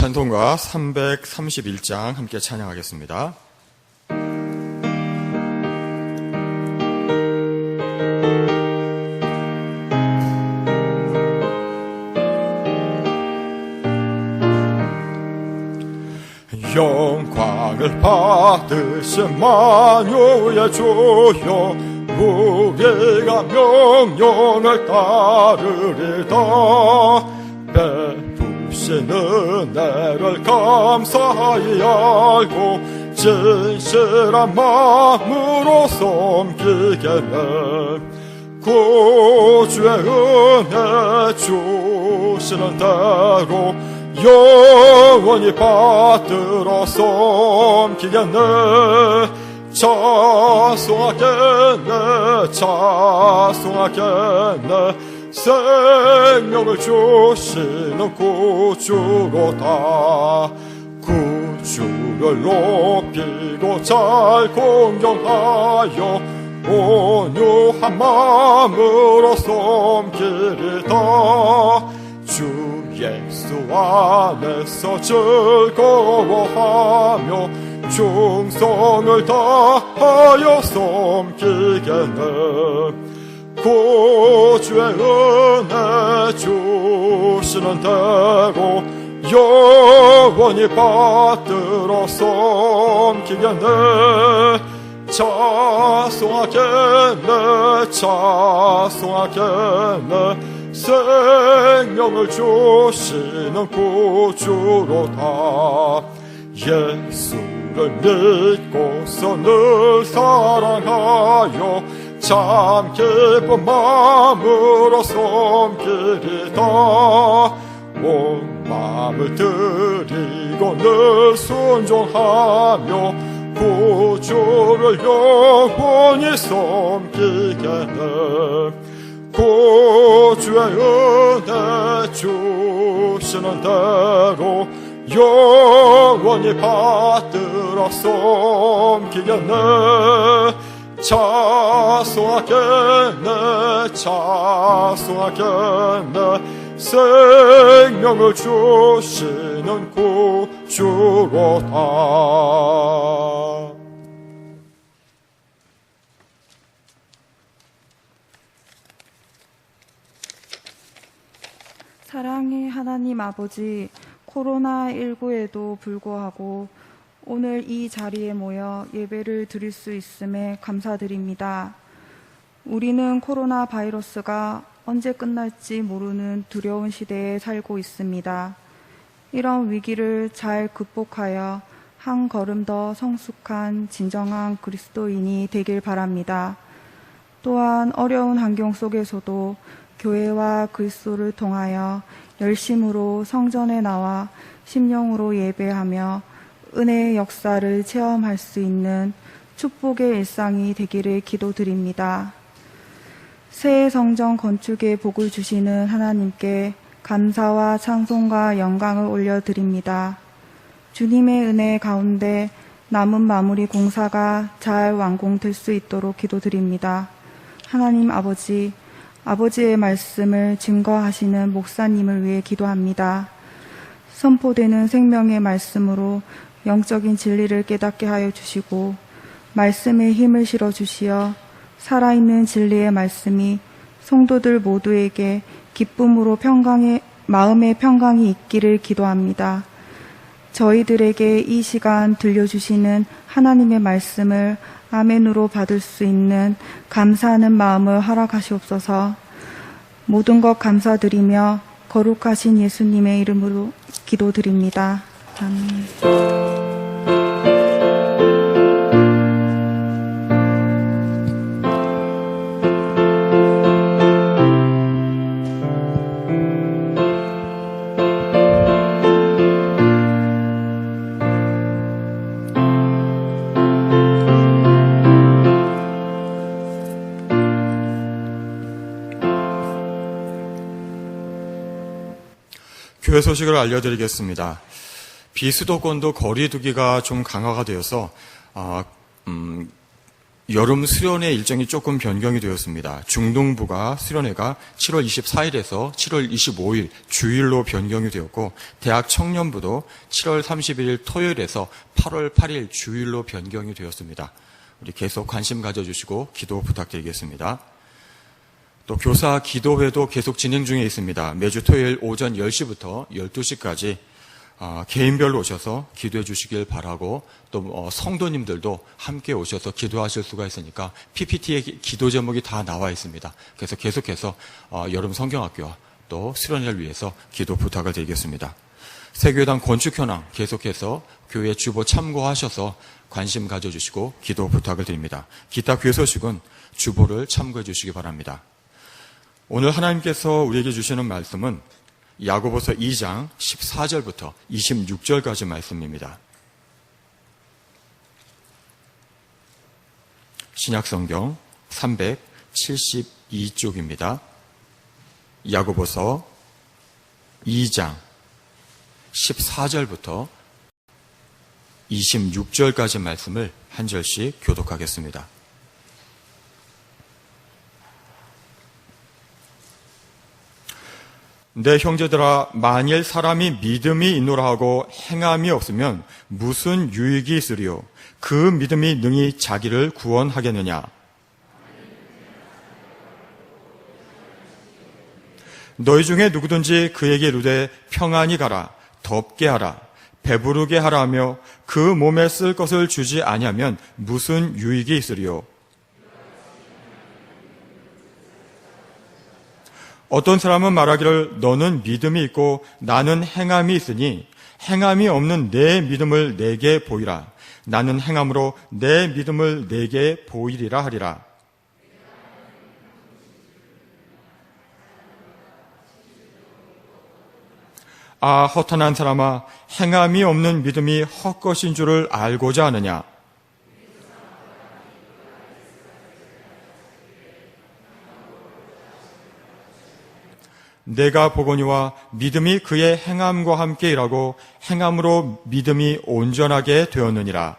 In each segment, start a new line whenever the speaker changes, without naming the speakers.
찬송가 331장 함께 찬양하겠습니다. 영광을 받으신 만유의 주여, 우리가 명령을 따르리다. 베푸신 은혜를 감사히 알고 진실한 마음으로 섬기겠네. 구주의 은혜 주시는 대로 영원히 받들어 섬기겠네. 찬송하겠네, 찬송하겠네. 생명을 주시는 구주로다. 구주를 높이고 잘 공경하여 온유한 마음으로 섬기리다. 주 예수 안에서 즐거워하며 충성을 다하여 섬기겠네. 구주의 은혜 주시는 대로 영원히 받들어 섬기겠네. 찬송하겠네, 찬송하겠네. 생명을 주시는 구주로다. 예수를 믿고서 늘 사랑하여 참 기쁜 마음으로 섬기리다. 온 마음을 드리고 늘 순종하며 구주를 영원히 섬기겠네. 구주의 은혜 주시는 대로 영원히 받들어 섬기겠네. 찬송하겠네, 찬송하겠네. 생명을 주시는 구주로다.
사랑의 하나님 아버지, 코로나19에도 불구하고 오늘 이 자리에 모여 예배를 드릴 수 있음에 감사드립니다. 우리는 코로나 바이러스가 언제 끝날지 모르는 두려운 시대에 살고 있습니다. 이런 위기를 잘 극복하여 한 걸음 더 성숙한 진정한 그리스도인이 되길 바랍니다. 또한 어려운 환경 속에서도 교회와 그리스도를 통하여 열심으로 성전에 나와 심령으로 예배하며 은혜의 역사를 체험할 수 있는 축복의 일상이 되기를 기도드립니다. 새 성전 건축에 복을 주시는 하나님께 감사와 찬송과 영광을 올려드립니다. 주님의 은혜 가운데 남은 마무리 공사가 잘 완공될 수 있도록 기도드립니다. 하나님 아버지, 아버지의 말씀을 증거하시는 목사님을 위해 기도합니다. 선포되는 생명의 말씀으로 영적인 진리를 깨닫게 하여 주시고 말씀에 힘을 실어 주시어 살아있는 진리의 말씀이 성도들 모두에게 기쁨으로 마음의 평강이 있기를 기도합니다. 저희들에게 이 시간 들려주시는 하나님의 말씀을 아멘으로 받을 수 있는 감사하는 마음을 허락하시옵소서. 모든 것 감사드리며 거룩하신 예수님의 이름으로 기도드립니다. 아멘.
교회 소식을 알려드리겠습니다. 비수도권도 거리 두기가 좀 강화가 되어서 여름 수련회 일정이 조금 변경이 되었습니다. 중동부가 수련회가 7월 24일에서 7월 25일 주일로 변경이 되었고, 대학 청년부도 7월 31일 토요일에서 8월 8일 주일로 변경이 되었습니다. 우리 계속 관심 가져주시고 기도 부탁드리겠습니다. 또 교사 기도회도 계속 진행 중에 있습니다. 매주 토요일 오전 10시부터 12시까지 개인별로 오셔서 기도해 주시길 바라고, 또 성도님들도 함께 오셔서 기도하실 수가 있으니까 PPT에 기도 제목이 다 나와 있습니다. 그래서 계속해서 여름 성경학교와 또 수련회를 위해서 기도 부탁을 드리겠습니다. 새교회당 건축 현황 계속해서 교회 주보 참고하셔서 관심 가져주시고 기도 부탁을 드립니다. 기타 교회 소식은 주보를 참고해 주시기 바랍니다. 오늘 하나님께서 우리에게 주시는 말씀은 야고보서 2장 14절부터 26절까지 말씀입니다. 신약성경 372쪽입니다. 야고보서 2장 14절부터 26절까지 말씀을 한 절씩 교독하겠습니다. 내 형제들아, 만일 사람이 믿음이 있노라 하고 행함이 없으면 무슨 유익이 있으리요? 그 믿음이 능히 자기를 구원하겠느냐? 너희 중에 누구든지 그에게 이르되 평안히 가라, 덥게 하라, 배부르게 하라 하며 그 몸에 쓸 것을 주지 아니하면 무슨 유익이 있으리요? 어떤 사람은 말하기를 너는 믿음이 있고 나는 행함이 있으니 행함이 없는 내 믿음을 내게 보이라. 나는 행함으로 내 믿음을 내게 보이리라 하리라. 아, 허탄한 사람아, 행함이 없는 믿음이 헛것인 줄을 알고자 하느냐? 내가 보거니와 믿음이 그의 행함과 함께 일하고 행함으로 믿음이 온전하게 되었느니라.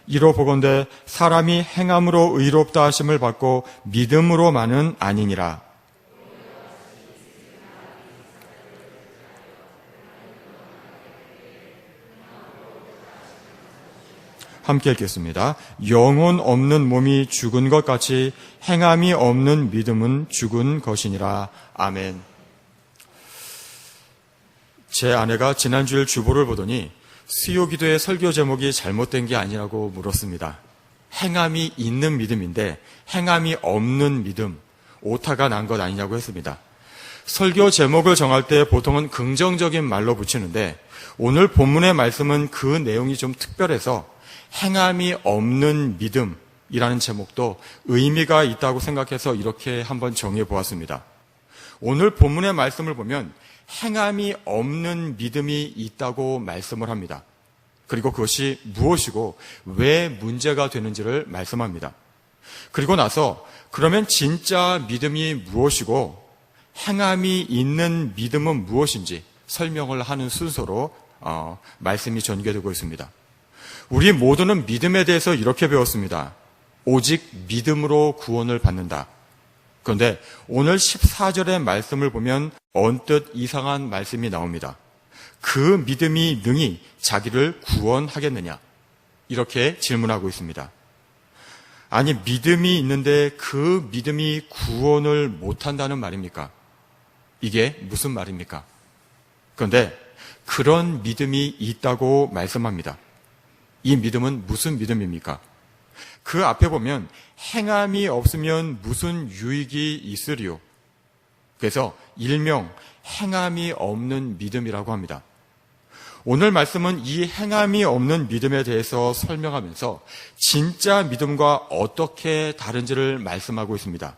이로 보건대 사람이 행함으로 의롭다 하심을 받고 믿음으로만은 아니니라. 함께 읽겠습니다. 영혼 없는 몸이 죽은 것 같이 행함이 없는 믿음은 죽은 것이니라. 아멘. 제 아내가 지난주일 주보를 보더니 수요기도의 설교 제목이 잘못된 게 아니라고 물었습니다. 행함이 있는 믿음인데 행함이 없는 믿음, 오타가 난 것 아니냐고 했습니다. 설교 제목을 정할 때 보통은 긍정적인 말로 붙이는데 오늘 본문의 말씀은 그 내용이 좀 특별해서 행함이 없는 믿음이라는 제목도 의미가 있다고 생각해서 이렇게 한번 정해 보았습니다. 오늘 본문의 말씀을 보면 행함이 없는 믿음이 있다고 말씀을 합니다. 그리고 그것이 무엇이고 왜 문제가 되는지를 말씀합니다. 그리고 나서 그러면 진짜 믿음이 무엇이고 행함이 있는 믿음은 무엇인지 설명을 하는 순서로 말씀이 전개되고 있습니다. 우리 모두는 믿음에 대해서 이렇게 배웠습니다. 오직 믿음으로 구원을 받는다. 그런데 오늘 14절의 말씀을 보면 언뜻 이상한 말씀이 나옵니다. 그 믿음이 능히 자기를 구원하겠느냐? 이렇게 질문하고 있습니다. 아니, 믿음이 있는데 그 믿음이 구원을 못한다는 말입니까? 이게 무슨 말입니까? 그런데 그런 믿음이 있다고 말씀합니다. 이 믿음은 무슨 믿음입니까? 그 앞에 보면 행함이 없으면 무슨 유익이 있으리요? 그래서 일명 행함이 없는 믿음이라고 합니다. 오늘 말씀은 이 행함이 없는 믿음에 대해서 설명하면서 진짜 믿음과 어떻게 다른지를 말씀하고 있습니다.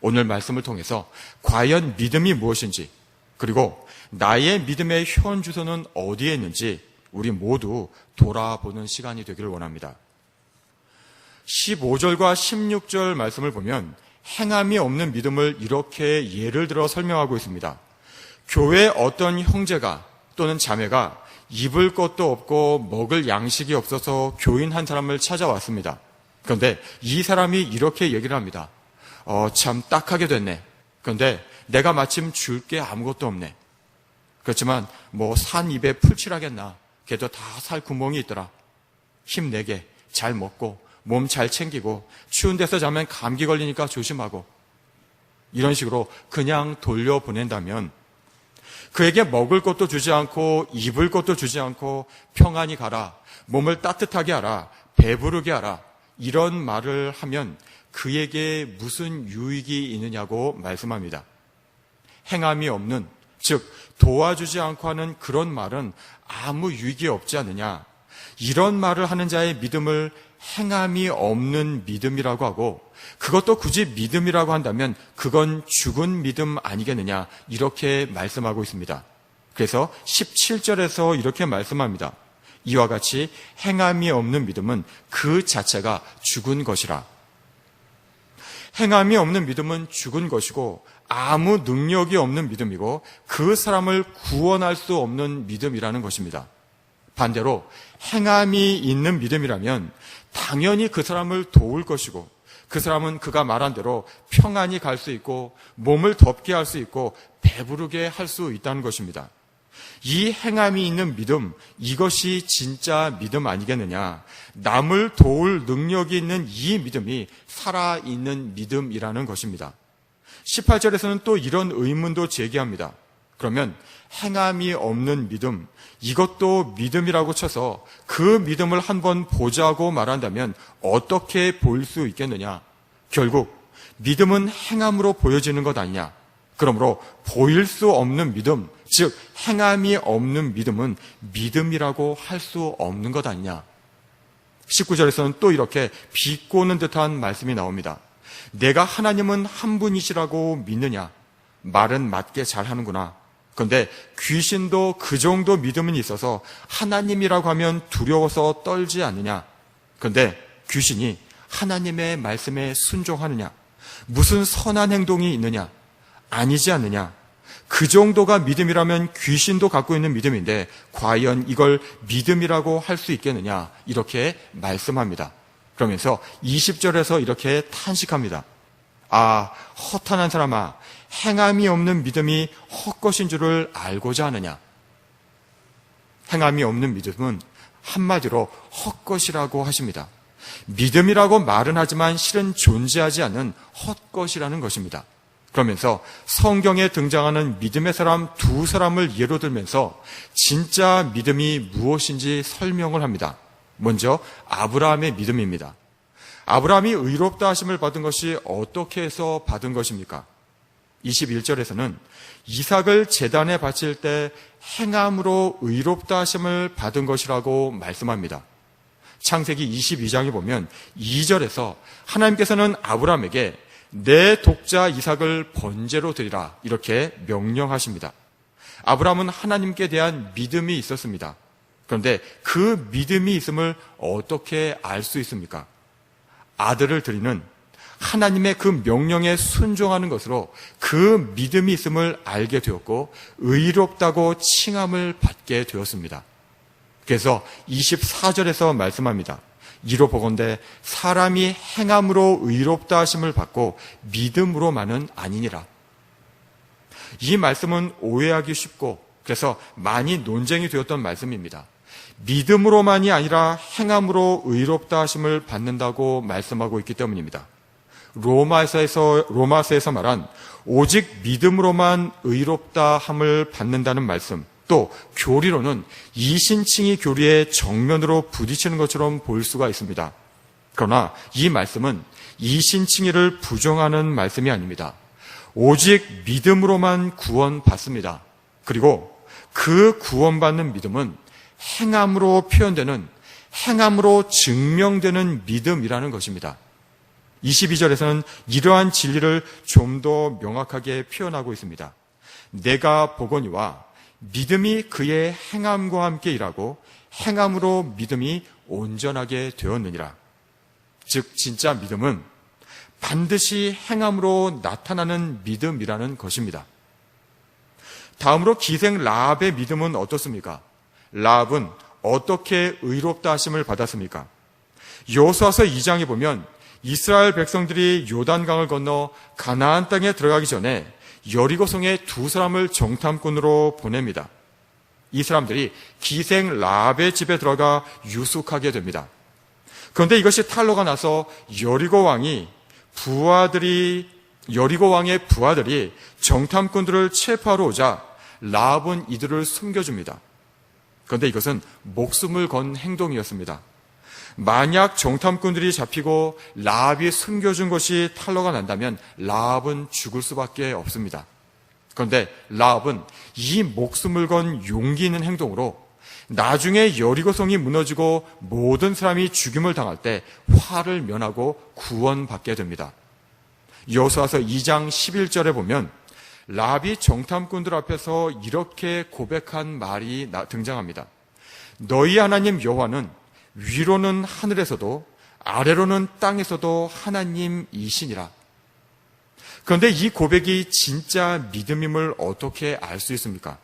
오늘 말씀을 통해서 과연 믿음이 무엇인지, 그리고 나의 믿음의 현 주소는 어디에 있는지 우리 모두 돌아보는 시간이 되기를 원합니다. 15절과 16절 말씀을 보면 행함이 없는 믿음을 이렇게 예를 들어 설명하고 있습니다. 교회 어떤 형제가 또는 자매가 입을 것도 없고 먹을 양식이 없어서 교인 한 사람을 찾아왔습니다. 그런데 이 사람이 이렇게 얘기를 합니다. 참 딱하게 됐네. 그런데 내가 마침 줄 게 아무것도 없네. 그렇지만 산 입에 풀칠하겠나. 걔도 다 살 구멍이 있더라. 힘내게 잘 먹고 몸 잘 챙기고 추운 데서 자면 감기 걸리니까 조심하고 이런 식으로 그냥 돌려보낸다면 그에게 먹을 것도 주지 않고 입을 것도 주지 않고 평안히 가라, 몸을 따뜻하게 하라, 배부르게 하라 이런 말을 하면 그에게 무슨 유익이 있느냐고 말씀합니다. 행함이 없는, 즉 도와주지 않고 하는 그런 말은 아무 유익이 없지 않느냐. 이런 말을 하는 자의 믿음을 행함이 없는 믿음이라고 하고 그것도 굳이 믿음이라고 한다면 그건 죽은 믿음 아니겠느냐 이렇게 말씀하고 있습니다. 그래서 17절에서 이렇게 말씀합니다. 이와 같이 행함이 없는 믿음은 그 자체가 죽은 것이라. 행함이 없는 믿음은 죽은 것이고 아무 능력이 없는 믿음이고 그 사람을 구원할 수 없는 믿음이라는 것입니다. 반대로 행함이 있는 믿음이라면 당연히 그 사람을 도울 것이고 그 사람은 그가 말한 대로 평안히 갈 수 있고 몸을 덥게 할 수 있고 배부르게 할 수 있다는 것입니다. 이 행함이 있는 믿음, 이것이 진짜 믿음 아니겠느냐. 남을 도울 능력이 있는 이 믿음이 살아있는 믿음이라는 것입니다. 18절에서는 또 이런 의문도 제기합니다. 그러면 행함이 없는 믿음, 이것도 믿음이라고 쳐서 그 믿음을 한번 보자고 말한다면 어떻게 보일 수 있겠느냐? 결국 믿음은 행함으로 보여지는 것 아니냐? 그러므로 보일 수 없는 믿음, 즉 행함이 없는 믿음은 믿음이라고 할 수 없는 것 아니냐? 19절에서는 또 이렇게 비꼬는 듯한 말씀이 나옵니다. 내가 하나님은 한 분이시라고 믿느냐? 말은 맞게 잘하는구나. 그런데 귀신도 그 정도 믿음은 있어서 하나님이라고 하면 두려워서 떨지 않느냐? 그런데 귀신이 하나님의 말씀에 순종하느냐? 무슨 선한 행동이 있느냐? 아니지 않느냐? 그 정도가 믿음이라면 귀신도 갖고 있는 믿음인데 과연 이걸 믿음이라고 할 수 있겠느냐? 이렇게 말씀합니다. 그러면서 20절에서 이렇게 탄식합니다. 아, 허탄한 사람아, 행함이 없는 믿음이 헛것인 줄을 알고자 하느냐? 행함이 없는 믿음은 한마디로 헛것이라고 하십니다. 믿음이라고 말은 하지만 실은 존재하지 않는 헛것이라는 것입니다. 그러면서 성경에 등장하는 믿음의 사람 두 사람을 예로 들면서 진짜 믿음이 무엇인지 설명을 합니다. 먼저 아브라함의 믿음입니다. 아브라함이 의롭다 하심을 받은 것이 어떻게 해서 받은 것입니까? 21절에서는 이삭을 제단에 바칠 때 행함으로 의롭다 하심을 받은 것이라고 말씀합니다. 창세기 22장에 보면 2절에서 하나님께서는 아브라함에게 내 독자 이삭을 번제로 드리라 이렇게 명령하십니다. 아브라함은 하나님께 대한 믿음이 있었습니다. 그런데 그 믿음이 있음을 어떻게 알 수 있습니까? 아들을 드리는 하나님의 그 명령에 순종하는 것으로 그 믿음이 있음을 알게 되었고 의롭다고 칭함을 받게 되었습니다. 그래서 24절에서 말씀합니다. 이로 보건대 사람이 행함으로 의롭다 하심을 받고 믿음으로만은 아니니라. 이 말씀은 오해하기 쉽고 그래서 많이 논쟁이 되었던 말씀입니다. 믿음으로만이 아니라 행함으로 의롭다 하심을 받는다고 말씀하고 있기 때문입니다. 로마서에서 말한 오직 믿음으로만 의롭다 함을 받는다는 말씀, 또 교리로는 이신칭의 교리에 정면으로 부딪히는 것처럼 보일 수가 있습니다. 그러나 이 말씀은 이신칭의를 부정하는 말씀이 아닙니다. 오직 믿음으로만 구원받습니다. 그리고 그 구원받는 믿음은 행함으로 표현되는, 행함으로 증명되는 믿음이라는 것입니다. 22절에서는 이러한 진리를 좀 더 명확하게 표현하고 있습니다. 내가 보거니와 믿음이 그의 행함과 함께 일하고 행함으로 믿음이 온전하게 되었느니라. 즉 진짜 믿음은 반드시 행함으로 나타나는 믿음이라는 것입니다. 다음으로 기생 라합의 믿음은 어떻습니까? 라합은 어떻게 의롭다 하심을 받았습니까? 여호수아서 2장에 보면 이스라엘 백성들이 요단강을 건너 가나안 땅에 들어가기 전에 여리고성에 두 사람을 정탐꾼으로 보냅니다. 이 사람들이 기생 라합의 집에 들어가 유숙하게 됩니다. 그런데 이것이 탄로가 나서 여리고 왕의 부하들이 정탐꾼들을 체포하러 오자 라합은 이들을 숨겨줍니다. 그런데 이것은 목숨을 건 행동이었습니다. 만약 정탐꾼들이 잡히고 라합이 숨겨준 것이 탄로가 난다면 라합은 죽을 수밖에 없습니다. 그런데 라합은 이 목숨을 건 용기 있는 행동으로 나중에 여리고성이 무너지고 모든 사람이 죽임을 당할 때 화를 면하고 구원받게 됩니다. 여호수아서 2장 11절에 보면 라합이 정탐꾼들 앞에서 이렇게 고백한 말이 등장합니다. 너희 하나님 여호와는 위로는 하늘에서도 아래로는 땅에서도 하나님이시니라. 그런데 이 고백이 진짜 믿음임을 어떻게 알 수 있습니까?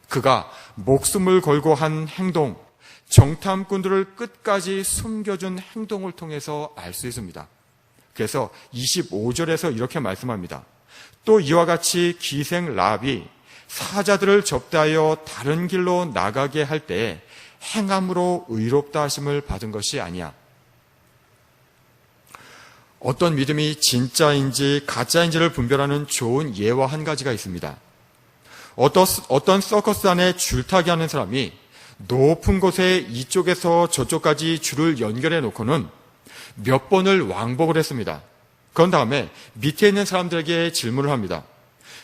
그가 목숨을 걸고 한 행동, 정탐꾼들을 끝까지 숨겨준 행동을 통해서 알 수 있습니다. 그래서 25절에서 이렇게 말씀합니다. 또 이와 같이 기생 라합이 사자들을 접대하여 다른 길로 나가게 할 때에 행함으로 의롭다 하심을 받은 것이 아니야. 어떤 믿음이 진짜인지 가짜인지를 분별하는 좋은 예와 한 가지가 있습니다. 어떤 서커스 안에 줄타기 하는 사람이 높은 곳에 이쪽에서 저쪽까지 줄을 연결해 놓고는 몇 번을 왕복을 했습니다. 그런 다음에 밑에 있는 사람들에게 질문을 합니다.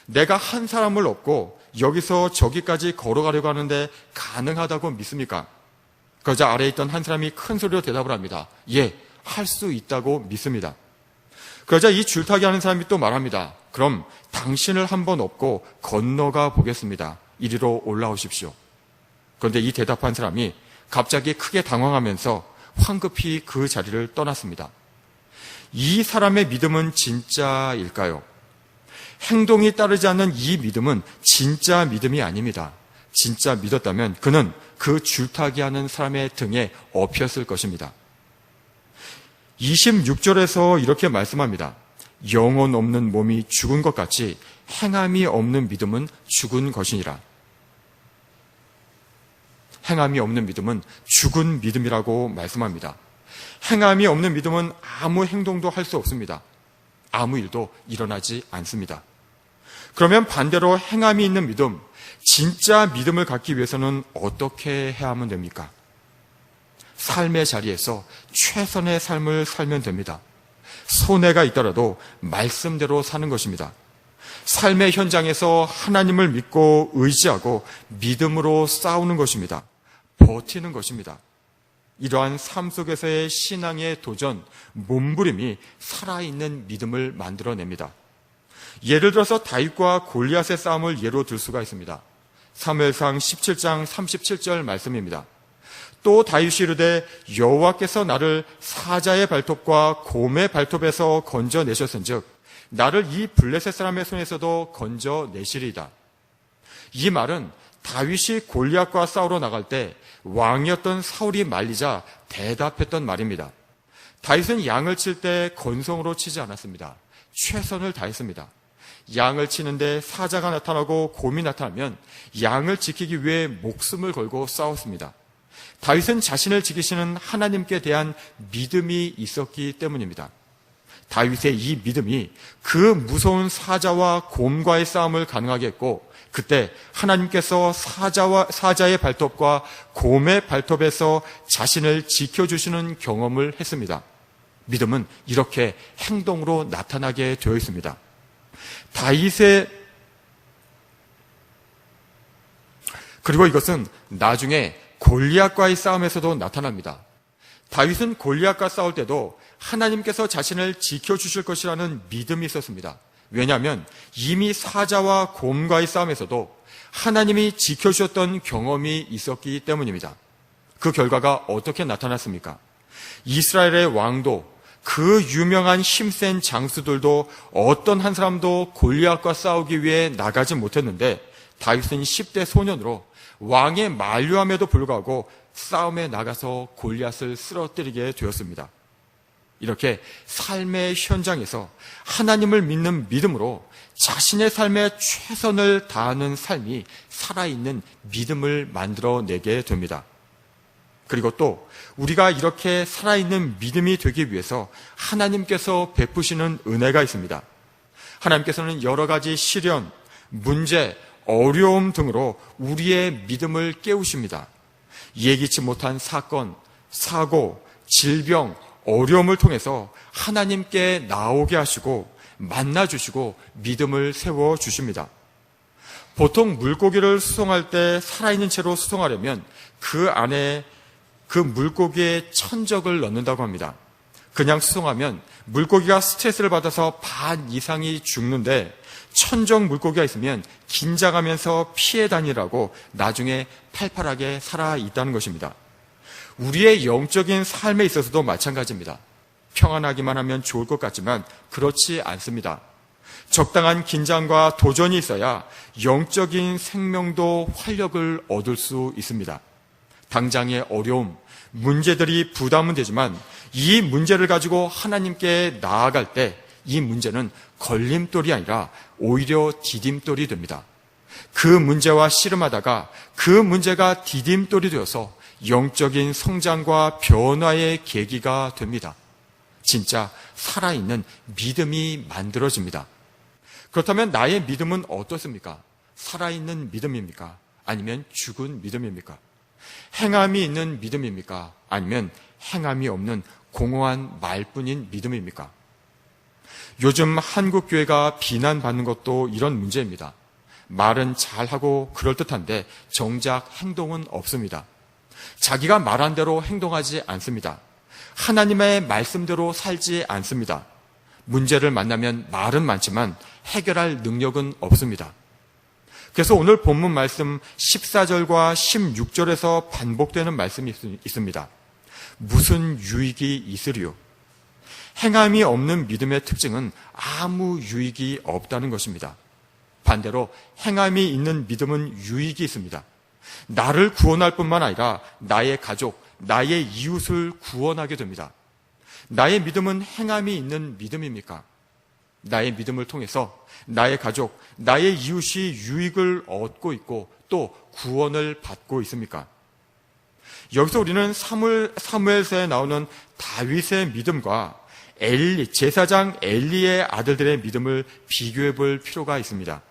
내가 한 사람을 업고 여기서 저기까지 걸어가려고 하는데 가능하다고 믿습니까? 그러자 아래에 있던 한 사람이 큰 소리로 대답을 합니다. 예, 할 수 있다고 믿습니다. 그러자 이 줄타기 하는 사람이 또 말합니다. 그럼 당신을 한번 업고 건너가 보겠습니다. 이리로 올라오십시오. 그런데 이 대답한 사람이 갑자기 크게 당황하면서 황급히 그 자리를 떠났습니다. 이 사람의 믿음은 진짜일까요? 행동이 따르지 않는 이 믿음은 진짜 믿음이 아닙니다. 진짜 믿었다면 그는 그 줄타기 하는 사람의 등에 업혔을 것입니다. 26절에서 이렇게 말씀합니다. 영혼 없는 몸이 죽은 것 같이 행함이 없는 믿음은 죽은 것이니라. 행함이 없는 믿음은 죽은 믿음이라고 말씀합니다. 행함이 없는 믿음은 아무 행동도 할 수 없습니다. 아무 일도 일어나지 않습니다. 그러면 반대로 행함이 있는 믿음, 진짜 믿음을 갖기 위해서는 어떻게 해야 하면 됩니까? 삶의 자리에서 최선의 삶을 살면 됩니다. 손해가 있더라도 말씀대로 사는 것입니다. 삶의 현장에서 하나님을 믿고 의지하고 믿음으로 싸우는 것입니다. 버티는 것입니다. 이러한 삶 속에서의 신앙의 도전, 몸부림이 살아있는 믿음을 만들어냅니다. 예를 들어서 다윗과 골리앗의 싸움을 예로 들 수가 있습니다. 사무엘상 17장 37절 말씀입니다. 또 다윗이 이르되 여호와께서 나를 사자의 발톱과 곰의 발톱에서 건져내셨은즉 나를 이 블레셋 사람의 손에서도 건져내시리이다. 이 말은 다윗이 골리앗과 싸우러 나갈 때 왕이었던 사울이 말리자 대답했던 말입니다. 다윗은 양을 칠 때 건성으로 치지 않았습니다. 최선을 다했습니다. 양을 치는데 사자가 나타나고 곰이 나타나면 양을 지키기 위해 목숨을 걸고 싸웠습니다. 다윗은 자신을 지키시는 하나님께 대한 믿음이 있었기 때문입니다. 다윗의 이 믿음이 그 무서운 사자와 곰과의 싸움을 가능하게 했고, 그때 하나님께서 사자의 발톱과 곰의 발톱에서 자신을 지켜주시는 경험을 했습니다. 믿음은 이렇게 행동으로 나타나게 되어 있습니다. 그리고 이것은 나중에 골리앗과의 싸움에서도 나타납니다. 다윗은 골리앗과 싸울 때도 하나님께서 자신을 지켜주실 것이라는 믿음이 있었습니다. 왜냐하면 이미 사자와 곰과의 싸움에서도 하나님이 지켜주셨던 경험이 있었기 때문입니다. 그 결과가 어떻게 나타났습니까? 이스라엘의 왕도 그 유명한 힘센 장수들도 어떤 한 사람도 골리앗과 싸우기 위해 나가지 못했는데 다윗은 10대 소년으로 왕의 만류함에도 불구하고 싸움에 나가서 골리앗을 쓰러뜨리게 되었습니다. 이렇게 삶의 현장에서 하나님을 믿는 믿음으로 자신의 삶에 최선을 다하는 삶이 살아있는 믿음을 만들어내게 됩니다. 그리고 또 우리가 이렇게 살아있는 믿음이 되기 위해서 하나님께서 베푸시는 은혜가 있습니다. 하나님께서는 여러 가지 시련, 문제, 어려움 등으로 우리의 믿음을 깨우십니다. 예기치 못한 사건, 사고, 질병, 어려움을 통해서 하나님께 나오게 하시고 만나주시고 믿음을 세워주십니다. 보통 물고기를 수송할 때 살아있는 채로 수송하려면 그 안에 그 물고기의 천적을 넣는다고 합니다. 그냥 수송하면 물고기가 스트레스를 받아서 반 이상이 죽는데 천적 물고기가 있으면 긴장하면서 피해 다니라고 나중에 팔팔하게 살아있다는 것입니다. 우리의 영적인 삶에 있어서도 마찬가지입니다. 평안하기만 하면 좋을 것 같지만 그렇지 않습니다. 적당한 긴장과 도전이 있어야 영적인 생명도 활력을 얻을 수 있습니다. 당장의 어려움, 문제들이 부담은 되지만 이 문제를 가지고 하나님께 나아갈 때 이 문제는 걸림돌이 아니라 오히려 디딤돌이 됩니다. 그 문제와 씨름하다가 그 문제가 디딤돌이 되어서 영적인 성장과 변화의 계기가 됩니다. 진짜 살아있는 믿음이 만들어집니다. 그렇다면 나의 믿음은 어떻습니까? 살아있는 믿음입니까? 아니면 죽은 믿음입니까? 행함이 있는 믿음입니까? 아니면 행함이 없는 공허한 말뿐인 믿음입니까? 요즘 한국교회가 비난받는 것도 이런 문제입니다. 말은 잘하고 그럴듯한데 정작 행동은 없습니다. 자기가 말한 대로 행동하지 않습니다. 하나님의 말씀대로 살지 않습니다. 문제를 만나면 말은 많지만 해결할 능력은 없습니다. 그래서 오늘 본문 말씀 14절과 16절에서 반복되는 말씀이 있습니다. 무슨 유익이 있으리요? 행함이 없는 믿음의 특징은 아무 유익이 없다는 것입니다. 반대로 행함이 있는 믿음은 유익이 있습니다. 나를 구원할 뿐만 아니라 나의 가족, 나의 이웃을 구원하게 됩니다. 나의 믿음은 행함이 있는 믿음입니까? 나의 믿음을 통해서 나의 가족, 나의 이웃이 유익을 얻고 있고 또 구원을 받고 있습니까? 여기서 우리는 사무엘서에 나오는 다윗의 믿음과 제사장 엘리의 아들들의 믿음을 비교해 볼 필요가 있습니다.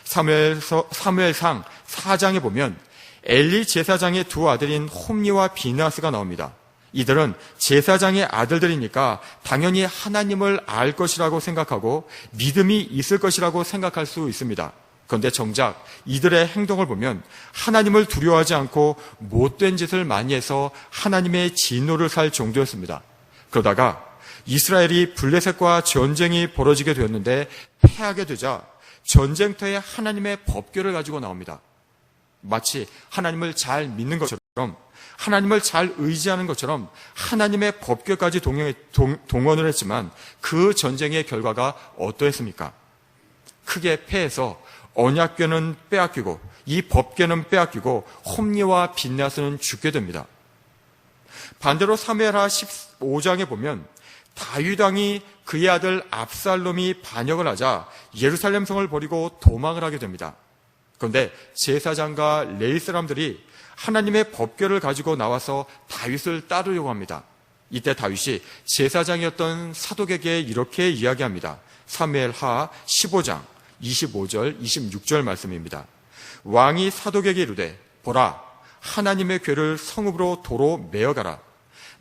사무엘상 4장에 보면 엘리 제사장의 두 아들인 홈니와 비나스가 나옵니다. 이들은 제사장의 아들들이니까 당연히 하나님을 알 것이라고 생각하고 믿음이 있을 것이라고 생각할 수 있습니다. 그런데 정작 이들의 행동을 보면 하나님을 두려워하지 않고 못된 짓을 많이 해서 하나님의 진노를 살 정도였습니다. 그러다가 이스라엘이 블레셋과 전쟁이 벌어지게 되었는데 패하게 되자 전쟁터에 하나님의 법궤를 가지고 나옵니다. 마치 하나님을 잘 믿는 것처럼, 하나님을 잘 의지하는 것처럼 하나님의 법궤까지 동원을 했지만 그 전쟁의 결과가 어떠했습니까? 크게 패해서 언약궤는 빼앗기고 이 법궤는 빼앗기고 홈니와 빈나스는 죽게 됩니다. 반대로 사무엘하 15장에 보면 다윗 왕이 그의 아들 압살롬이 반역을 하자 예루살렘 성을 버리고 도망을 하게 됩니다. 그런데 제사장과 레위 사람들이 하나님의 법궤를 가지고 나와서 다윗을 따르려고 합니다. 이때 다윗이 제사장이었던 사독에게 이렇게 이야기합니다. 사무엘하 15장 25절 26절 말씀입니다. 왕이 사독에게 이르되 보라 하나님의 궤를 성읍으로 도로 메어가라.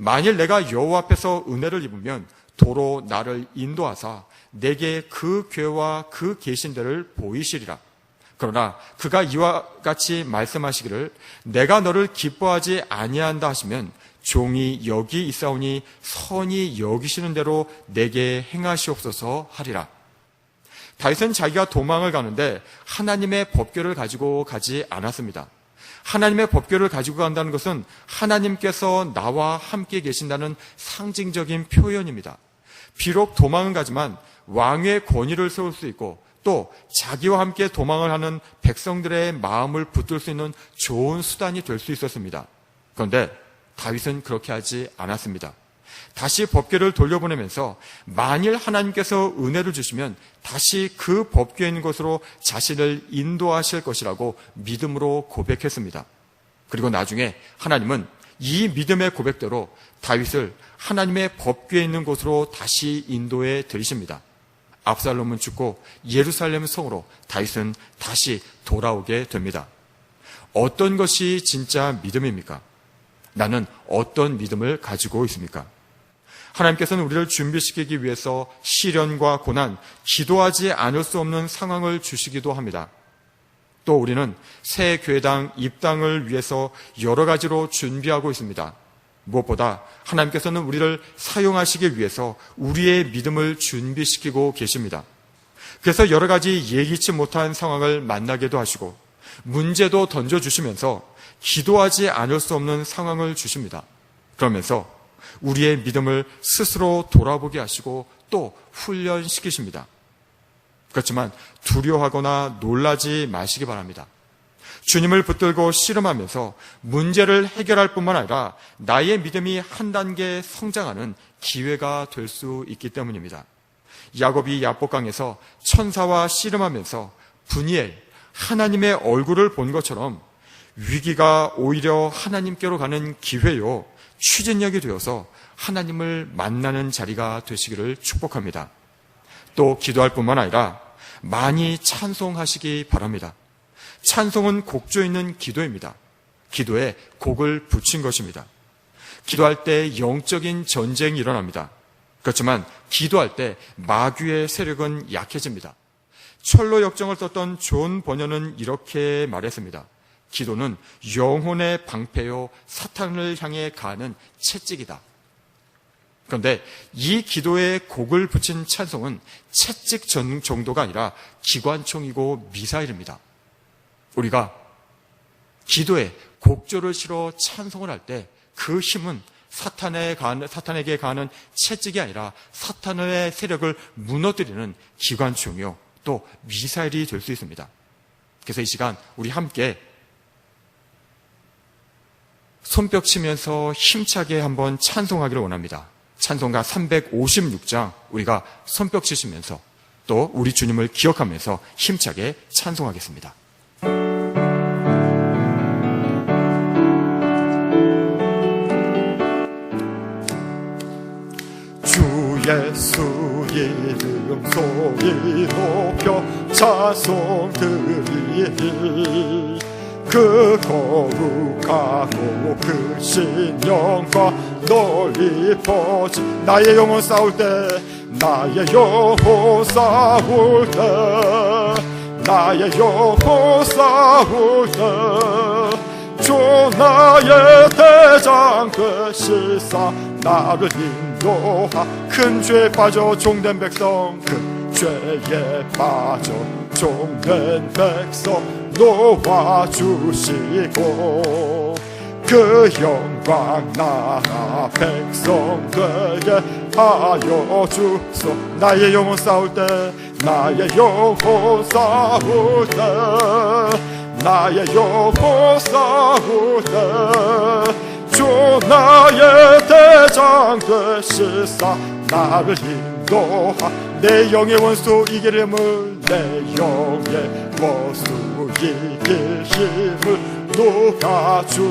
만일 내가 여호와 앞에서 은혜를 입으면 도로 나를 인도하사 내게 그 궤와 그 계신대를 보이시리라. 그러나 그가 이와 같이 말씀하시기를 내가 너를 기뻐하지 아니한다 하시면 종이 여기 있사오니 선히 여기시는 대로 내게 행하시옵소서 하리라. 다윗은 자기가 도망을 가는데 하나님의 법궤를 가지고 가지 않았습니다. 하나님의 법궤를 가지고 간다는 것은 하나님께서 나와 함께 계신다는 상징적인 표현입니다. 비록 도망은 가지만 왕의 권위를 세울 수 있고 또 자기와 함께 도망을 하는 백성들의 마음을 붙들 수 있는 좋은 수단이 될 수 있었습니다. 그런데 다윗은 그렇게 하지 않았습니다. 다시 법궤를 돌려보내면서 만일 하나님께서 은혜를 주시면 다시 그 법궤에 있는 곳으로 자신을 인도하실 것이라고 믿음으로 고백했습니다. 그리고 나중에 하나님은 이 믿음의 고백대로 다윗을 하나님의 법궤에 있는 곳으로 다시 인도해 들이십니다. 압살롬은 죽고 예루살렘 성으로 다윗은 다시 돌아오게 됩니다. 어떤 것이 진짜 믿음입니까? 나는 어떤 믿음을 가지고 있습니까? 하나님께서는 우리를 준비시키기 위해서 시련과 고난, 기도하지 않을 수 없는 상황을 주시기도 합니다. 또 우리는 새 교회당 입당을 위해서 여러 가지로 준비하고 있습니다. 무엇보다 하나님께서는 우리를 사용하시기 위해서 우리의 믿음을 준비시키고 계십니다. 그래서 여러 가지 예기치 못한 상황을 만나게도 하시고 문제도 던져주시면서 기도하지 않을 수 없는 상황을 주십니다. 그러면서 우리의 믿음을 스스로 돌아보게 하시고 또 훈련시키십니다. 그렇지만 두려워하거나 놀라지 마시기 바랍니다. 주님을 붙들고 씨름하면서 문제를 해결할 뿐만 아니라 나의 믿음이 한 단계 성장하는 기회가 될 수 있기 때문입니다. 야곱이 야복강에서 천사와 씨름하면서 분이엘, 하나님의 얼굴을 본 것처럼 위기가 오히려 하나님께로 가는 기회요, 추진력이 되어서 하나님을 만나는 자리가 되시기를 축복합니다. 또 기도할 뿐만 아니라 많이 찬송하시기 바랍니다. 찬송은 곡조 있는 기도입니다. 기도에 곡을 붙인 것입니다. 기도할 때 영적인 전쟁이 일어납니다. 그렇지만 기도할 때 마귀의 세력은 약해집니다. 철로 역정을 썼던 존 번연은 이렇게 말했습니다. 기도는 영혼의 방패요 사탄을 향해 가는 채찍이다. 그런데 이 기도에 곡을 붙인 찬송은 채찍 정도가 아니라 기관총이고 미사일입니다. 우리가 기도에 곡조를 실어 찬송을 할 때 그 힘은 사탄에게 가는 채찍이 아니라 사탄의 세력을 무너뜨리는 기관총이요 또 미사일이 될 수 있습니다. 그래서 이 시간 우리 함께 손뼉 치면서 힘차게 한번 찬송하기를 원합니다. 찬송가 356장 우리가 손뼉 치시면서 또 우리 주님을 기억하면서 힘차게 찬송하겠습니다. 주 예수 이름 소리 높여 찬송 드리니 그 거룩하고 크신 영광 널리 퍼지 나의 영혼 싸울 때 나의 영혼 싸울 때 나의 영혼 싸울 때 주 나의 대장 되시사 나를 인도하 큰 죄에 빠져 종된 백성 큰 죄에 빠져 종된 백성 놓아주시고 그 영광 나라 백성들에게 하여 주소 나의 영혼 싸울 때 나의 영혼 싸울 때 나의 영혼 싸울 때 주 나의 대장 되시사 나를 인도하 내 영의 원수 이길 힘을 내 영의 원수 이길 힘을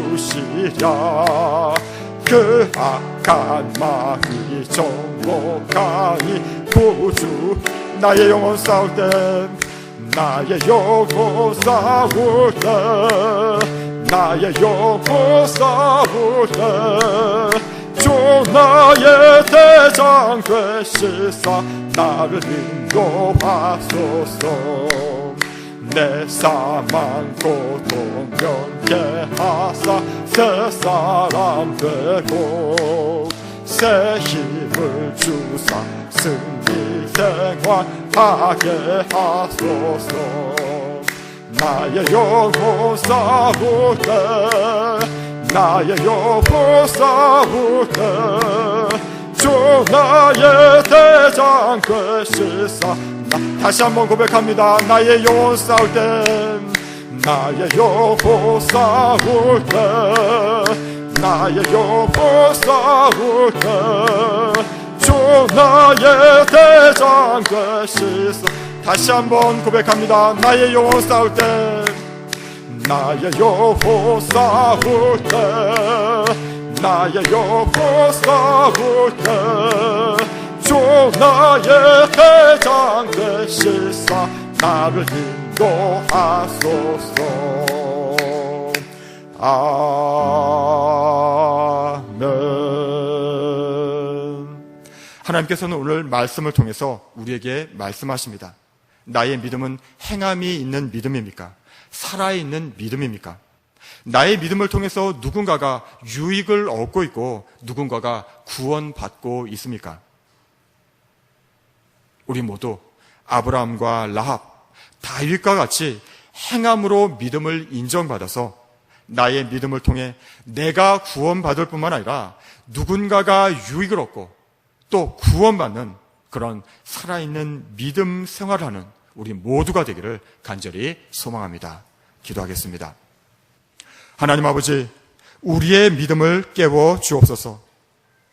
녹아주시랴 그 악한 마귀 정복하니 구주 나의 영혼 싸울 때 나의 영혼 싸울 때 나의 영혼 싸울 때 주 나의 대장 되시사 나를 인도하소서 내 사망 고통 면케하사 새 사람 되고 새 힘을 주사 승리 생활하게 하소서 나의 영혼 싸울 때 나의 영혼 싸울 때 주 주 나의 대장 되시사. 다시 한번 고백합니다. 나의 영혼 싸울 때, 나의 영혼 싸울 때, 나의 영혼 싸울 때, 주 나의 대장 되시사. 다시 한번 고백합니다. 나의 영혼 싸울 때, 나의 영혼 싸울 때, 나의 영혼 싸울 때, 주 나의 대장 되시사 나를 인도하소서. 아멘. 하나님께서는 오늘 말씀을 통해서 우리에게 말씀하십니다. 나의 믿음은 행함이 있는 믿음입니까? 살아있는 믿음입니까? 나의 믿음을 통해서 누군가가 유익을 얻고 있고 누군가가 구원받고 있습니까? 우리 모두 아브라함과 라합, 다윗과 같이 행함으로 믿음을 인정받아서 나의 믿음을 통해 내가 구원받을 뿐만 아니라 누군가가 유익을 얻고 또 구원받는 그런 살아있는 믿음 생활하는 우리 모두가 되기를 간절히 소망합니다. 기도하겠습니다. 하나님 아버지, 우리의 믿음을 깨워 주옵소서.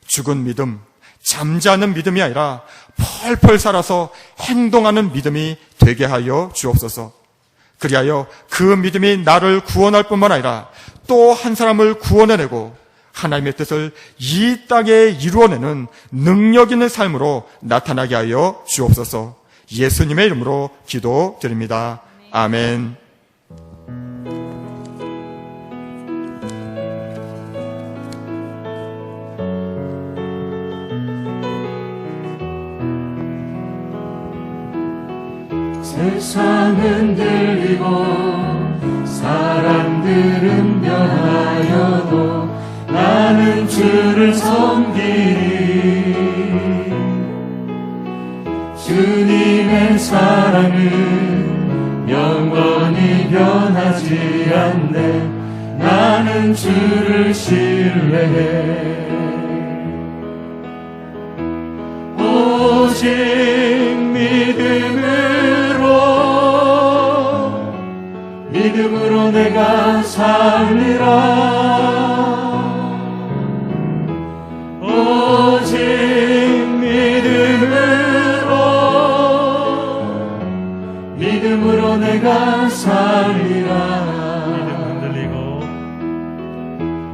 죽은 믿음, 잠자는 믿음이 아니라 펄펄 살아서 행동하는 믿음이 되게 하여 주옵소서. 그리하여 그 믿음이 나를 구원할 뿐만 아니라 또 한 사람을 구원해내고 하나님의 뜻을 이 땅에 이루어내는 능력 있는 삶으로 나타나게 하여 주옵소서. 예수님의 이름으로 기도드립니다. 아멘.
세상은 들리고 사람들은 변하여도 나는 주를 섬기리. 주님의 사랑은 영원히 변하지 않네. 나는 주를 신뢰해. 오직 믿음으로 내가 살리라. 오직 믿음으로 내가 살리라.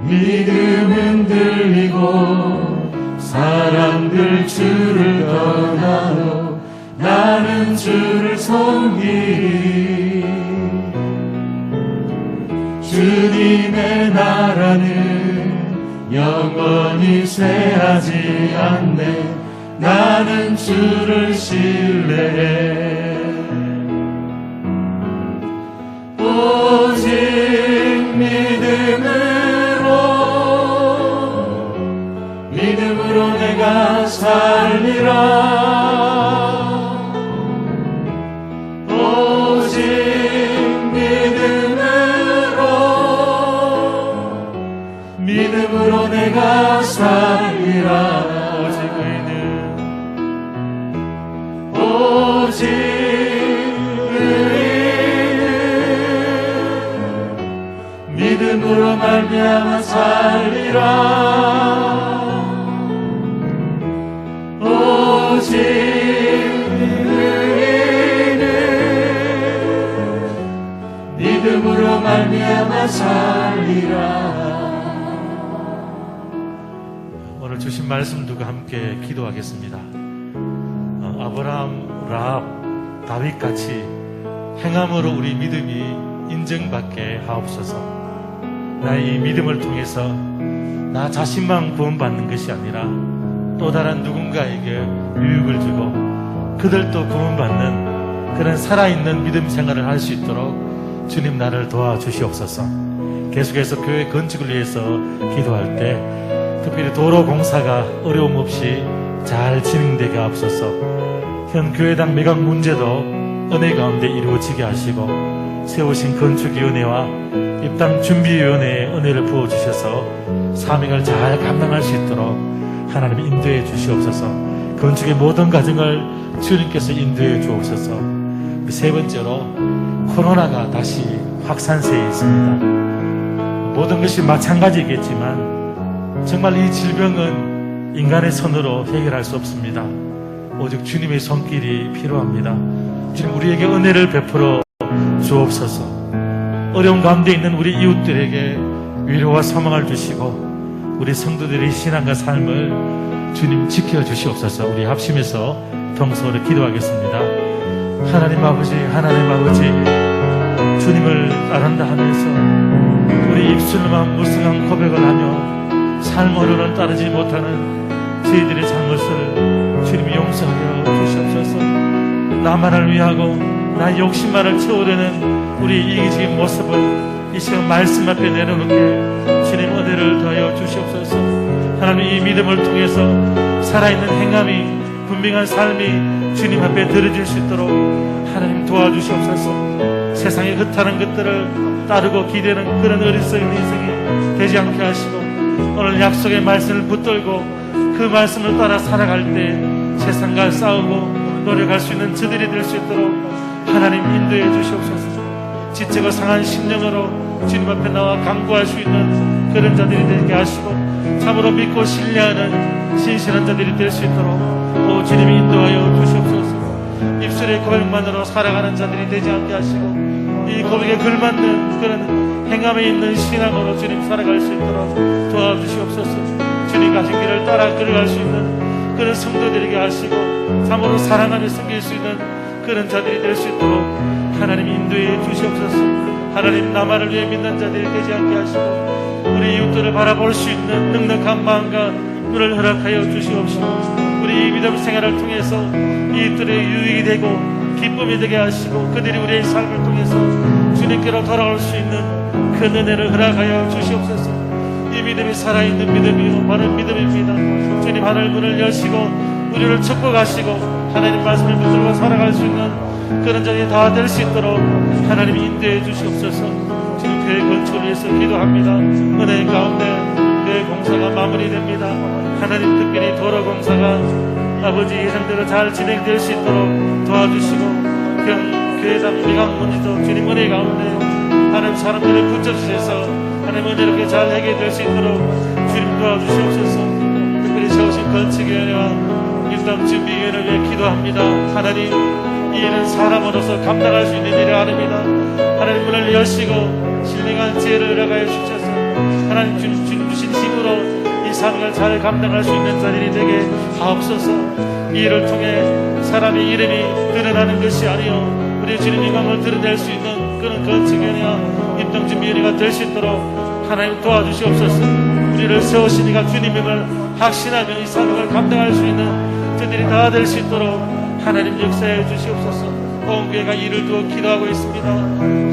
믿음 흔들리고 사람들 주를 떠나도 나는 주를 섬기리. 주님의 나라는 영원히 쇠하지 않네. 나는 주를 신뢰해. 오직 믿음으로 내가 살리라. 오직 믿음으로 내가 살리라. 오직 믿음으로 말미암아 살리라. 오직 믿음으로 말미암아 살리라.
오늘 주신 말씀 두고 함께 기도하겠습니다. 아브라함, 라합, 다윗같이 행함으로 우리 믿음이 인정받게 하옵소서. 나의 믿음을 통해서 나 자신만 구원받는 것이 아니라 또 다른 누군가에게 유익을 주고 그들도 구원받는 그런 살아있는 믿음 생활을 할 수 있도록 주님 나를 도와주시옵소서. 계속해서 교회 건축을 위해서 기도할 때 특별히 도로 공사가 어려움 없이 잘 진행되게 하옵소서. 현 교회당 매각 문제도 은혜 가운데 이루어지게 하시고 세우신 건축위원회와 입당 준비위원회에 은혜를 부어주셔서 사명을 잘 감당할 수 있도록 하나님 인도해 주시옵소서. 건축의 모든 과정을 주님께서 인도해 주옵소서. 세 번째로 코로나가 다시 확산세에 있습니다. 모든 것이 마찬가지겠지만 정말 이 질병은 인간의 손으로 해결할 수 없습니다. 오직 주님의 손길이 필요합니다. 주님 우리에게 은혜를 베풀어 주옵소서. 어려운 가운데 있는 우리 이웃들에게 위로와 소망을 주시고 우리 성도들의 신앙과 삶을 주님 지켜주시옵소서. 우리 합심해서 동서로 기도하겠습니다. 하나님 아버지, 하나님 아버지, 주님을 따른다 하면서 우리 입술로만 무성한 고백을 하며 삶으로는 따르지 못하는 저희들의 잘못을 주님이 용서하여 주시옵소서. 나만을 위하고 나의 욕심만을 채우려는 우리 이기적인 모습을 이 시간 말씀 앞에 내려놓게 주님 은혜를 더하여 주시옵소서. 하나님 이 믿음을 통해서 살아있는 행함이 분명한 삶이 주님 앞에 드러질 수 있도록 하나님 도와주시옵소서. 세상에 흩하는 것들을 따르고 기대는 그런 어리석은 인생이 되지 않게 하시고 오늘 약속의 말씀을 붙들고 그 말씀을 따라 살아갈 때 세상과 싸우고 노력할 수 있는 저들이 될 수 있도록 하나님 인도해 주시옵소서. 지체가 상한 심령으로 주님 앞에 나와 간구할 수 있는 그런 자들이 되게 하시고 참으로 믿고 신뢰하는 신실한 자들이 될 수 있도록 오 주님이 인도하여 주시옵소서. 입술의 고백만으로 살아가는 자들이 되지 않게 하시고 이 고백에 걸맞는 그런 행함에 있는 신앙으로 주님 살아갈 수 있도록 도와주시옵소서. 주님 가신 길을 따라 걸어갈 수 있는 그런 성도들에게 하시고 참으로 사랑하며 섬길 수 있는 그런 자들이 될 수 있도록 하나님 인도해 주시옵소서. 하나님 나만을 위해 믿는 자들이 되지 않게 하시고 우리 이웃들을 바라볼 수 있는 넉넉한 마음과 눈을 허락하여 주시옵시고 우리 이 믿음 생활을 통해서 이웃들의 유익이 되고 기쁨이 되게 하시고 그들이 우리의 삶을 통해서 주님께로 돌아올 수 있는 그 은혜를 허락하여 주시옵소서. 이 믿음이 살아있는 믿음이요 바른 믿음입니다. 주님 하늘 문을 여시고 우리를 축복하시고 하나님 말씀을 붙들고 살아갈 수 있는 그런 자들이 다 될 수 있도록 하나님 인도해 주시옵소서. 지금 교회 건축을 위해서 기도합니다. 은혜 가운데 교회 공사가 마무리됩니다. 하나님 특별히 도로 공사가 아버지 예상대로 잘 진행될 수 있도록 도와주시고 교회당 미강문지도 주님 은혜 가운데 하나님 사람들을 붙여주셔서 하나님 은혜롭게 잘 해결될 수 있도록 주님 도와주시옵소서. 특별히 세우신 건축위원회와 일당 준비위원회를 위해 기도합니다. 하나님 이 일은 사람으로서 감당할 수 있는 일이 아닙니다. 하나님 문을 여시고 신령한 지혜를 허락하여 주셔서 하나님 주님 주신 힘으로 이 삶을 잘 감당할 수 있는 자들이 되게 하옵소서. 이 일을 통해 사람의 이름이 드러나는 것이 아니요 우리 주님 영광을 드러낼 수 있는 그런 건축위원회와 입당준비위원회가 될 수 있도록 하나님 도와주시옵소서. 우리를 세우시니까 주님임을 확신하며 이 삶을 감당할 수 있는 저들이 다 될 수 있도록 하나님 역사해 주시옵소서. 온 교회가 이를 두어 기도하고 있습니다.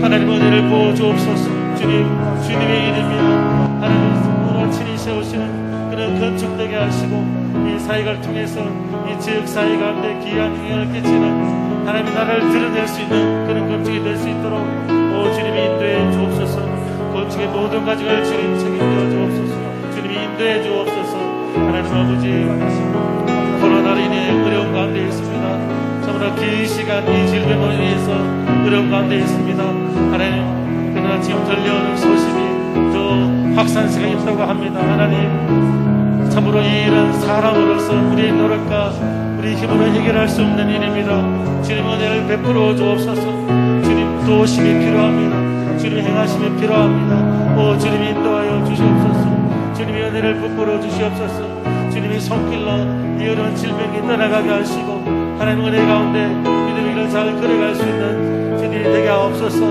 하나님 은혜를 부어 주옵소서. 주님의 이름이요 하나님 친히 세우시는 그런 건축되게 하시고 이 사역을 통해서 이 지역 사회 가운데 귀한 영향을 끼치는 하나님의 나라를 드러낼 수 있는 그런 건축이 될 수 있도록 오 주님이 인도해 주옵소서. 건축의 모든 과정을 주님 책임져 주옵소서. 주님이 인도해 주옵소서. 하나님 아버지 코로나로 인해 어려운 가운데 있습니다. 참으로 긴 시간 이 질병으로 인해서 어려운 가운데 있습니다. 하나님 그러나 지금 들려오는 소식이 더 확산세가 있다고 합니다. 하나님 참으로 이 일은 사람으로서 우리의 노력과 우리 힘으로 해결할 수 없는 일입니다. 주님 은혜를 베풀어 주옵소서. 주님 도우심이 필요합니다. 주님 행하심이 필요합니다. 오 주님이 인도하여 주시옵소서. 주님의 은혜를 베풀어 주시옵소서. 주님이 손길로 이 어려운 질병이 떠나가게 하시고 하나님 은혜 가운데 믿음의 길을 잘 걸어갈 수 있는 저들이 되게 하옵소서.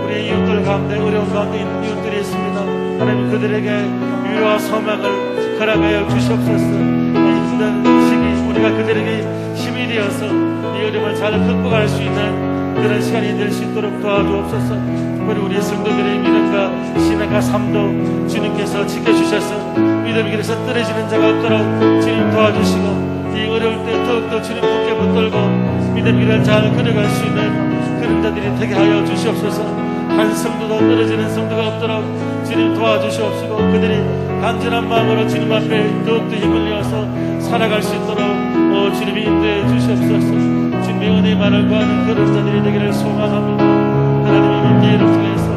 우리의 이웃들 가운데 어려운 가운데 있는 이웃들이 있습니다. 하나님 그들에게 위로와 소망을 허락하여 주시옵소서. 이 힘든 시기 우리가 그들에게 힘이 되어서 이 어려움을 잘 극복할 수 있는 그런 시간이 될 수 있도록 도와주옵소서. 특별히 우리 성도들의 믿음과 신앙과 삶도 주님께서 지켜주셔서 믿음의 길에서 떨어지는 자가 없도록 주님 도와주시고 이 어려울 때 더욱더 주님 굳게 붙들고 믿음의 길을 잘 걸어갈 수 있는 그런 자들이 되게 하여 주시옵소서. 한 성도도 떨어지는 성도가 없도록 주님 도와주시옵시고 그들이 간절한 마음으로 주님 앞에 더욱더 힘을 내어서 살아갈 수 있도록 주님이 인도해 주시옵소서. 주님의 은혜만을 구하는 그런 자들이 되기를 소망합니다. 하나님의 임재를 통해서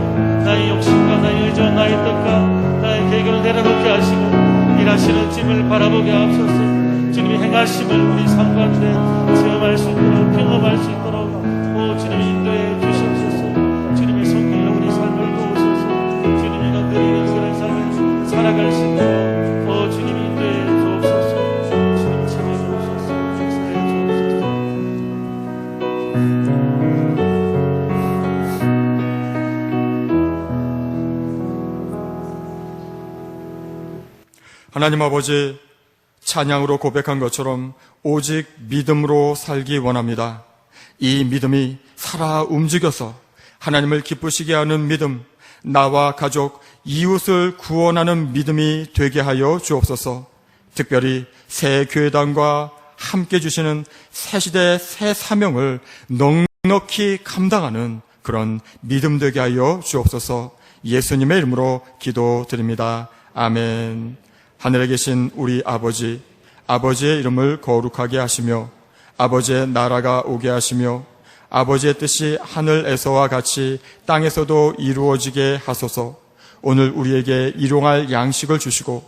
나의 욕심과 나의 의지와 나의 뜻과 나의 계획을 내려놓게 하시고 일하시는 주님을 바라보게 하옵소서. 주님이 행하심을 우리 삶 가운데 체험할 수 있도록 경험할 수 있도록 주님이 인도해 주시옵소서. 주님의 손길로 우리 삶을 도우소서. 주님이 건드리는 그런 삶을 살아갈 수 있도록 주님이 인도해 주옵소서. 주님 참여 주옵소서. 역사해 주옵소서.
하나님 아버지, 찬양으로 고백한 것처럼 오직 믿음으로 살기 원합니다. 이 믿음이 살아 움직여서 하나님을 기쁘시게 하는 믿음, 나와 가족, 이웃을 구원하는 믿음이 되게 하여 주옵소서. 특별히 새 교회당과 함께 주시는 새 시대 새 사명을 넉넉히 감당하는 그런 믿음 되게 하여 주옵소서. 예수님의 이름으로 기도드립니다. 아멘. 하늘에 계신 우리 아버지, 아버지의 이름을 거룩하게 하시며 아버지의 나라가 오게 하시며 아버지의 뜻이 하늘에서와 같이 땅에서도 이루어지게 하소서. 오늘 우리에게 일용할 양식을 주시고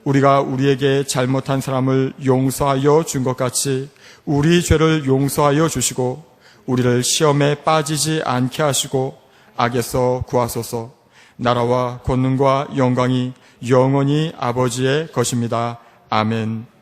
우리가 우리에게 잘못한 사람을 용서하여 준 것 같이 우리 죄를 용서하여 주시고 우리를 시험에 빠지지 않게 하시고 악에서 구하소서. 나라와 권능과 영광이 영원히 아버지의 것입니다. 아멘.